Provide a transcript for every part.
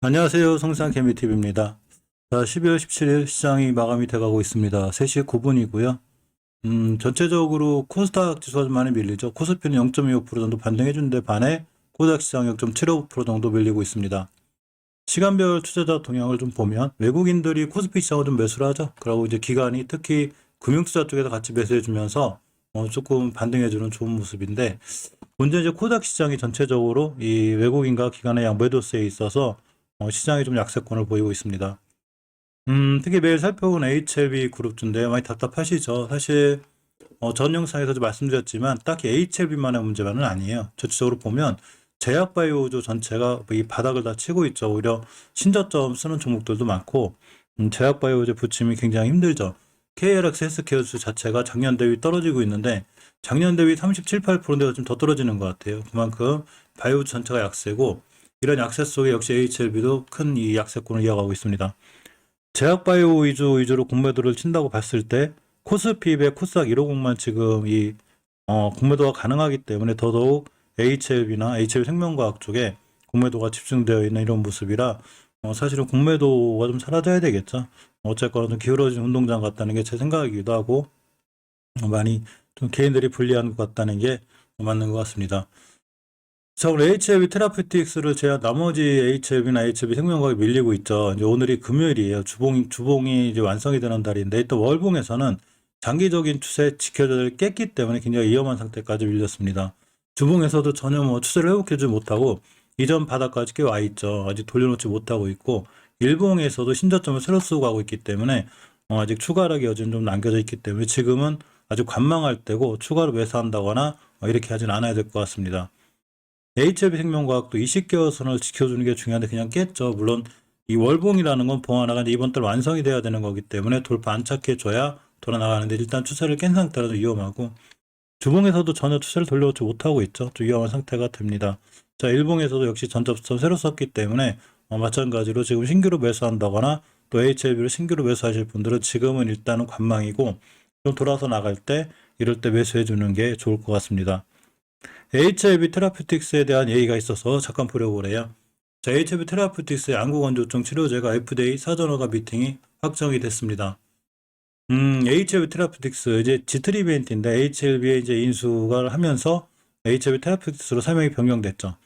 안녕하세요. 성산개미TV입니다. 자, 12월 17일 시장이 마감이 돼가고 있습니다. 3시 9분이고요. 전체적으로 코스닥 지수가 좀 많이 밀리죠. 코스피는 0.25% 정도 반등해주는데 반해 코스닥 시장 0.75% 정도 밀리고 있습니다. 시간별 투자자 동향을 좀 보면 외국인들이 코스피 시장을 좀 매수를 하죠. 그리고 이제 기관이 특히 금융투자 쪽에서 같이 매수해주면서 조금 반등해주는 좋은 모습인데, 문제 이제 코스닥 시장이 전체적으로 이 외국인과 기관의 양매도세에 있어서 시장이 좀 약세권을 보이고 있습니다. 특히 매일 살펴본 HLB 그룹주인데 많이 답답하시죠? 사실 전 영상에서도 말씀드렸지만 딱히 HLB만의 문제만은 아니에요. 전체적으로 보면 제약바이오주 전체가 이 바닥을 다 치고 있죠. 오히려 신저점 쓰는 종목들도 많고, 제약바이오주 부침이 굉장히 힘들죠. KLX 헬스케어주 자체가 작년 대비 떨어지고 있는데 작년 대비 37, 8%인데가 좀 더 떨어지는 것 같아요. 그만큼 바이오주 전체가 약세고, 이런 약세 속에 역시 HLB도 큰 이 약세권을 이어가고 있습니다. 제약바이오 위주로 공매도를 친다고 봤을 때 코스피 100, 코스닥 150만 지금 이 공매도가 가능하기 때문에 더더욱 HLB나 HLB 생명과학 쪽에 공매도가 집중되어 있는 이런 모습이라 사실은 공매도가 좀 사라져야 되겠죠. 어쨌거나 좀 기울어진 운동장 같다는 게 제 생각이기도 하고, 많이 좀 개인들이 불리한 것 같다는 게 맞는 것 같습니다. 자, 오늘 HLB 테라피틱스를 제한 나머지 HLB나 HLB 생명과학이 밀리고 있죠. 이제 오늘이 금요일이에요. 주봉이 이제 완성이 되는 달인데, 또 월봉에서는 장기적인 추세 지켜져야 깼기 때문에 굉장히 위험한 상태까지 밀렸습니다. 주봉에서도 전혀 추세를 회복해주지 못하고 이전 바닥까지 꽤 와 있죠. 아직 돌려놓지 못하고 있고, 일봉에서도 신저점을 새로 쓰고 가고 있기 때문에 아직 추가 하락의 여지는 좀 남겨져 있기 때문에 지금은 아주 관망할 때고 추가로 매수한다거나 이렇게 하진 않아야 될 것 같습니다. HLB 생명과학도 20개월선을 지켜주는 게 중요한데 그냥 깼죠. 물론 이 월봉이라는 건 봉 하나가 이번 달 완성이 돼야 되는 거기 때문에 돌파 안착해줘야 돌아 나가는데, 일단 추세를 깬 상태라서 위험하고, 주봉에서도 전혀 추세를 돌려오지 못하고 있죠. 좀 위험한 상태가 됩니다. 자, 일봉에서도 역시 전접점 새로 썼기 때문에 마찬가지로 지금 신규로 매수한다거나 또 HLB를 신규로 매수하실 분들은 지금은 일단은 관망이고, 좀 돌아서 나갈 때 이럴 때 매수해 주는 게 좋을 것 같습니다. HLB 테라피틱스에 대한 얘기가 있어서 잠깐 보려고 그래요. 자, HLB 테라피틱스의 안구건조증 치료제가 FDA 사전허가 미팅이 확정이 됐습니다. HLB 테라피틱스 이제 지트리비엔트인데 HLB에 이제 인수가 하면서 HLB 테라피틱스로 사명이 변경됐죠.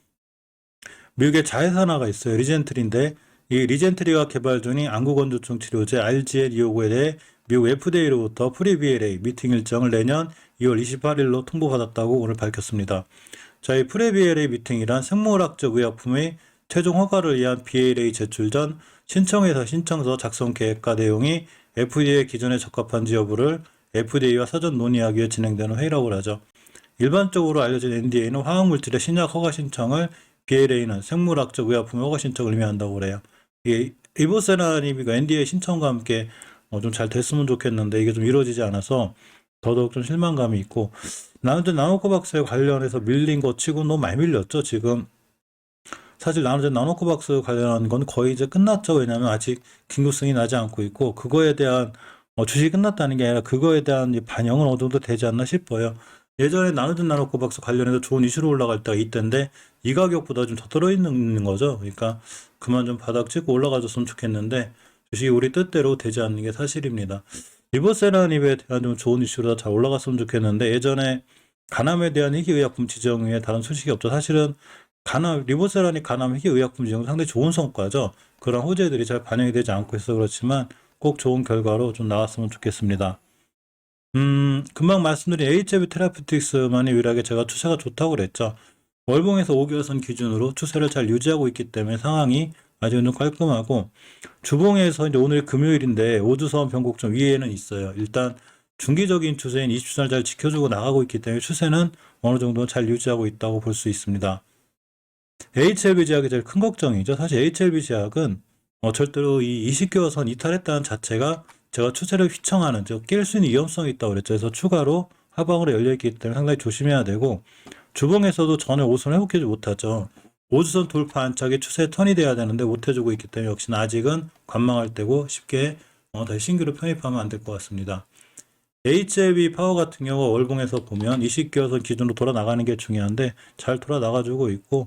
미국의 자회사나가 있어요. 리젠트리인데 이 리젠트리가 개발 중인 안구건조증 치료제 RGL-259에 대해 미국 FDA로부터 프리-BLA 미팅 일정을 내년 2월 28일로 통보받았다고 오늘 밝혔습니다. 자, 이 프리-BLA 미팅이란 생물학적 의약품의 최종 허가를 위한 BLA 제출 전 신청회사 신청서 작성 계획과 내용이 FDA 기준에 적합한지 여부를 FDA와 사전 논의하기 위해 진행되는 회의라고 하죠. 일반적으로 알려진 NDA는 화학물질의 신약 허가 신청을, BLA는 생물학적 의약품 허가 신청을 의미한다고 그래요. 이 이보세라님이 NDA 신청과 함께 좀 잘 됐으면 좋겠는데 이게 좀 이루어지지 않아서 더더욱 좀 실망감이 있고, 나노코박스에 관련해서 밀린 것 치고 너무 많이 밀렸죠. 지금 사실 나노코박스 관련한 건 거의 이제 끝났죠. 왜냐하면 아직 긴급성이 나지 않고 있고, 그거에 대한 주식이 끝났다는 게 아니라 그거에 대한 반영은 어느 정도 되지 않나 싶어요. 예전에 나노코박스 관련해서 좋은 이슈로 올라갈 때가 이때인데 이 가격보다 좀 더 떨어있는 거죠. 그러니까 그만 좀 바닥 찍고 올라가줬으면 좋겠는데 주식이 우리 뜻대로 되지 않는 게 사실입니다. 리보세라닙에 대한 좀 좋은 이슈로 잘 올라갔으면 좋겠는데, 예전에 간암에 대한 희귀의약품 지정 외에 다른 소식이 없죠. 사실은 리보세라닙 간암 희귀의약품 지정은 상당히 좋은 성과죠. 그런 호재들이 잘 반영이 되지 않고 있어 그렇지만 꼭 좋은 결과로 좀 나왔으면 좋겠습니다. 금방 말씀드린 HLB 테라피틱스만이 유일하게 제가 추세가 좋다고 그랬죠. 월봉에서 5개월선 기준으로 추세를 잘 유지하고 있기 때문에 상황이 아주 좀 깔끔하고, 주봉에서 이제 오늘 금요일인데 5주선 변곡점 위에는 있어요. 일단 중기적인 추세인 20주선을 잘 지켜주고 나가고 있기 때문에 추세는 어느 정도 잘 유지하고 있다고 볼 수 있습니다. HLB 제약이 제일 큰 걱정이죠. 사실 HLB 제약은 절대로 이 20개월선 이탈했다는 자체가 제가 추세를 휘청하는, 깰 수 있는 위험성이 있다고 그랬죠. 그래서 추가로 하방으로 열려있기 때문에 상당히 조심해야 되고, 주봉에서도 전혀 5선 회복하지 못하죠. 5주선 돌파 안착이 추세 턴이 돼야 되는데 못해주고 있기 때문에 역시나 아직은 관망할 때고 쉽게 다시 신규로 편입하면 안 될 것 같습니다. HLB 파워 같은 경우 월봉에서 보면 20개월선 기준으로 돌아 나가는 게 중요한데 잘 돌아 나가주고 있고,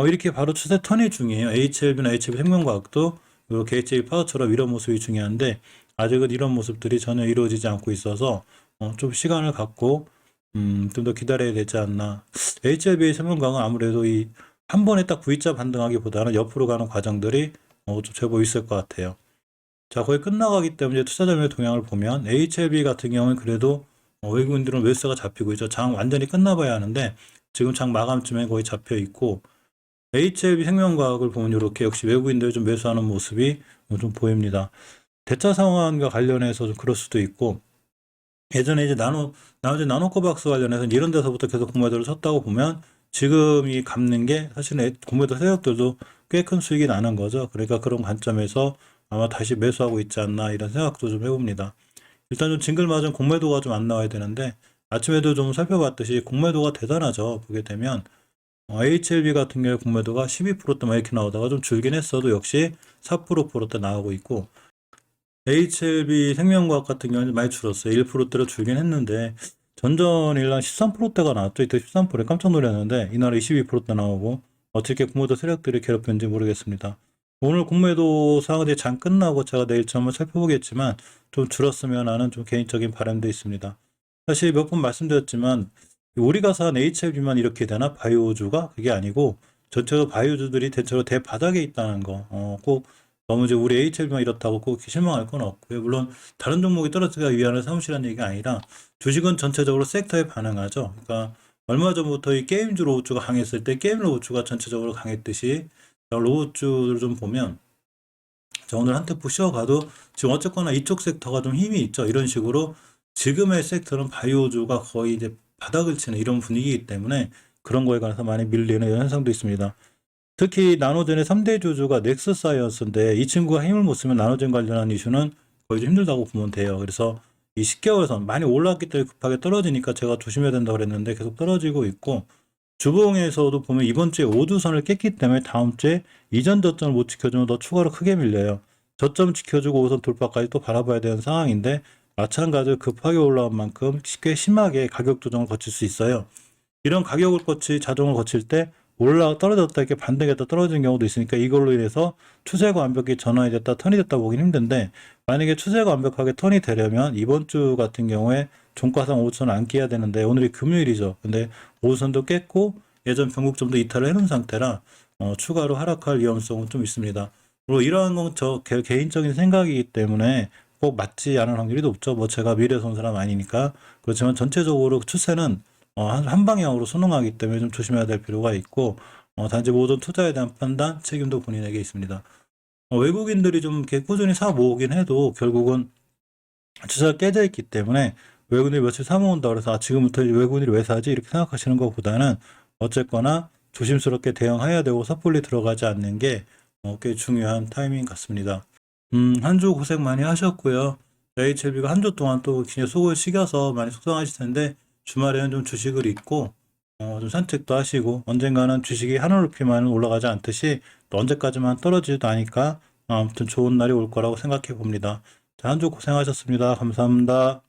이렇게 바로 추세 턴이 중요해요. HLB나 HLB 생명과학도 이렇게 HLB 파워처럼 이런 모습이 중요한데 아직은 이런 모습들이 전혀 이루어지지 않고 있어서 좀 시간을 갖고 좀 더 기다려야 되지 않나. HLB 생명과학은 아무래도 이 한 번에 딱 V자 반등하기보다는 옆으로 가는 과정들이 좀 제법 있을 것 같아요. 자, 거의 끝나가기 때문에 투자자금의 동향을 보면 HLB 같은 경우는 그래도 외국인들은 매수가 잡히고 있죠. 장 완전히 끝나봐야 하는데 지금 장 마감쯤에 거의 잡혀 있고 HLB 생명과학을 보면 이렇게 역시 외국인들이 좀 매수하는 모습이 좀 보입니다. 대차 상환과 관련해서 좀 그럴 수도 있고 예전에 이제 나노코박스 관련해서 이런 데서부터 계속 공매도를 쳤다고 보면 지금 이 갚는 게 사실은 공매도 세력들도 꽤 큰 수익이 나는 거죠. 그러니까 그런 관점에서 아마 다시 매수하고 있지 않나 이런 생각도 좀 해봅니다. 일단 좀 징글맞은 공매도가 좀 안 나와야 되는데 아침에도 좀 살펴봤듯이 공매도가 대단하죠. 보게 되면 HLB 같은 경우에 공매도가 12%대만 이렇게 나오다가 좀 줄긴 했어도 역시 4%대 나오고 있고 HLB 생명과학 같은 경우는 많이 줄었어요. 1%대로 줄긴 했는데 전전일날 13%대가 나왔죠. 이때 13%에 깜짝 놀랐는데 이날은 22%대 나오고 어떻게 공매도 세력들이 괴롭혔는지 모르겠습니다. 오늘 공매도 상황이 장 끝나고 제가 내일 좀 한번 살펴보겠지만 좀 줄었으면 하는 좀 개인적인 바람도 있습니다. 사실 몇 번 말씀드렸지만 우리가 산 HLB만 이렇게 되나? 바이오주가? 그게 아니고 전체적으로 바이오주들이 대체로 대바닥에 있다는 거. 꼭 너무 이제 우리 HLB만 이렇다고 꼭 실망할 건 없고요. 물론 다른 종목이 떨어지기 위한 사무실이라는 얘기가 아니라 주식은 전체적으로 섹터에 반응하죠. 그러니까 얼마 전부터 이 게임주 로봇주가 강했을 때 게임 로봇주가 전체적으로 강했듯이 로봇주를 좀 보면 자, 오늘 한테 부셔가도 지금 어쨌거나 이쪽 섹터가 좀 힘이 있죠. 이런 식으로 지금의 섹터는 바이오주가 거의 이제 바닥을 치는 이런 분위기이기 때문에 그런 거에 관해서 많이 밀리는 이런 현상도 있습니다. 특히 나노젠의 3대 주주가 넥스사이언스인데 이 친구가 힘을 못 쓰면 나노젠 관련한 이슈는 거의 좀 힘들다고 보면 돼요. 그래서 이 10개월선 많이 올랐기 때문에 급하게 떨어지니까 제가 조심해야 된다고 그랬는데 계속 떨어지고 있고 주봉에서도 보면 이번 주에 5주선을 깼기 때문에 다음 주에 이전 저점을 못 지켜주면 더 추가로 크게 밀려요. 저점 지켜주고 5선 돌파까지 또 바라봐야 되는 상황인데 마찬가지로 급하게 올라온 만큼 꽤 심하게 가격 조정을 거칠 수 있어요. 이런 자정을 거칠 때 떨어졌다 이렇게 반등했다 떨어지는 경우도 있으니까 이걸로 인해서 추세가 완벽히 전환이 됐다 턴이 됐다 보긴 힘든데 만약에 추세가 완벽하게 턴이 되려면 이번 주 같은 경우에 종가상 5선 안 깨야 되는데 오늘이 금요일이죠. 근데 5선도 깼고 예전 변곡점도 이탈을 해놓은 상태라 추가로 하락할 위험성은 좀 있습니다. 물론 이러한 건 저 개인적인 생각이기 때문에 꼭 맞지 않을 확률이 높죠. 뭐 제가 미래선 사람 아니니까. 그렇지만 전체적으로 추세는 한 방향으로 순응하기 때문에 좀 조심해야 될 필요가 있고 단지 모든 투자에 대한 판단, 책임도 본인에게 있습니다. 외국인들이 좀 이렇게 꾸준히 사 모으긴 해도 결국은 주사가 깨져 있기 때문에 외국인들이 며칠 사 모은다 그래서 지금부터 외국인들이 왜 사지? 이렇게 생각하시는 것보다는 어쨌거나 조심스럽게 대응해야 되고 섣불리 들어가지 않는 게 꽤 중요한 타이밍 같습니다. 한 주 고생 많이 하셨고요. HLB가 한 주 동안 또 그냥 속을 시겨서 많이 속상하실 텐데 주말에는 좀 주식을 잊고 좀 산책도 하시고 언젠가는 주식이 하늘 높이만 올라가지 않듯이 또 언제까지만 떨어지지도 않으니까 아무튼 좋은 날이 올 거라고 생각해 봅니다. 자, 한 주 고생하셨습니다. 감사합니다.